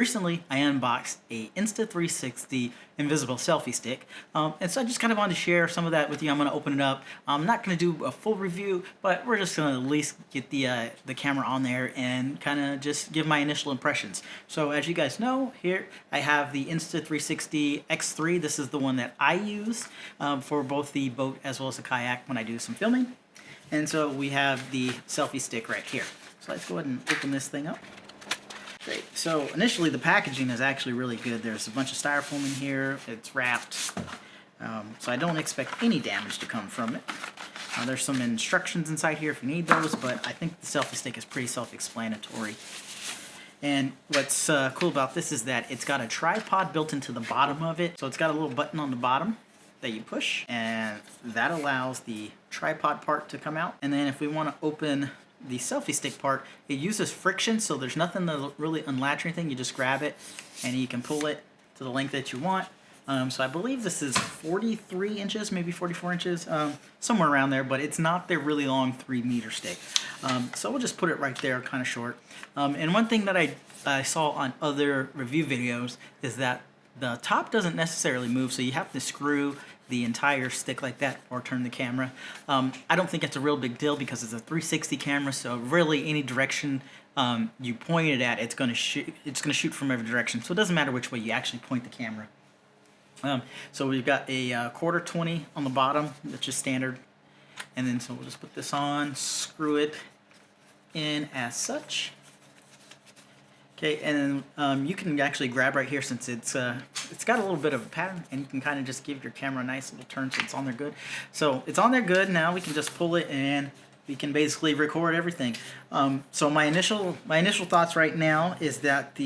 Recently, I unboxed a Insta360 invisible selfie stick, and so I just kind of wanted to share some of that with you. I'm going to open it up. I'm not going to do a full review, but we're just going to at least get the camera on there and kind of just give my initial impressions. So as you guys know, here I have the Insta360 X3. This is the one that I use for both the boat as well as the kayak when I do some filming. And so we have the selfie stick right here. So let's go ahead and open this thing up. Great. So initially the packaging is actually really good. There's a bunch of styrofoam in here. It's wrapped. So I don't expect any damage to come from it. There's some instructions inside here if you need those, but I think the selfie stick is pretty self-explanatory. And what's cool about this is that it's got a tripod built into the bottom of it. So it's got a little button on the bottom that you push, and that allows the tripod part to come out. And then if we want to open the selfie stick part, it uses friction, so there's nothing to really unlatch or anything. You just grab it and you can pull it to the length that you want. So I believe this is 43 inches, maybe 44 inches, somewhere around there, but it's not their really long 3-meter stick. So we'll just put it right there, kind of short. And one thing that I saw on other review videos is that the top doesn't necessarily move, so you have to screw the entire stick like that or turn the camera. I don't think it's a real big deal because it's a 360 camera, so really any direction you point it at, it's gonna shoot from every direction. So it doesn't matter which way you actually point the camera. So we've got a 1/4-20 on the bottom, that's just standard. And then so we'll just put this on, screw it in as such. Okay, and then you can actually grab right here since it's got a little bit of a pattern, and you can kind of just give your camera a nice little turn so it's on there good. So it's on there good. Now we can just pull it and we can basically record everything. So my initial thoughts right now is that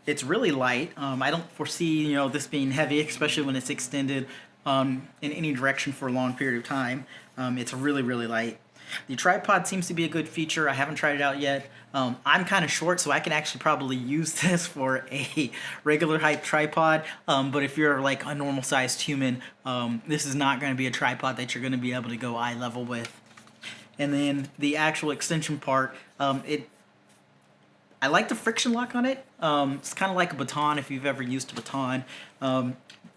it's really light. I don't foresee this being heavy, especially when it's extended in any direction for a long period of time. It's really light. The tripod seems to be a good feature. I haven't tried it out yet. I'm kind of short, so I can actually probably use this for a regular height tripod. But if you're like a normal sized human, this is not going to be a tripod that you're going to be able to go eye level with. And then the actual extension part, I like the friction lock on it. It's kind of like a baton if you've ever used a baton.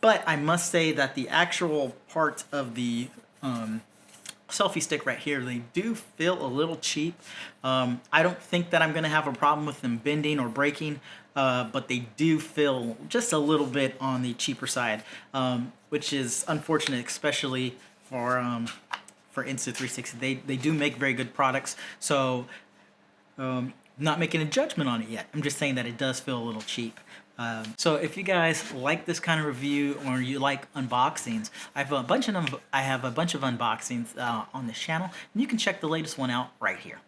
But I must say that the actual parts of the selfie stick right here, they do feel a little cheap. I don't think that I'm going to have a problem with them bending or breaking, but they do feel just a little bit on the cheaper side, which is unfortunate, especially for Insta360. They do make very good products, so not making a judgment on it yet. I'm just saying that it does feel a little cheap. So if you guys like this kind of review or you like unboxings, I have a bunch of unboxings on this channel, and you can check the latest one out right here.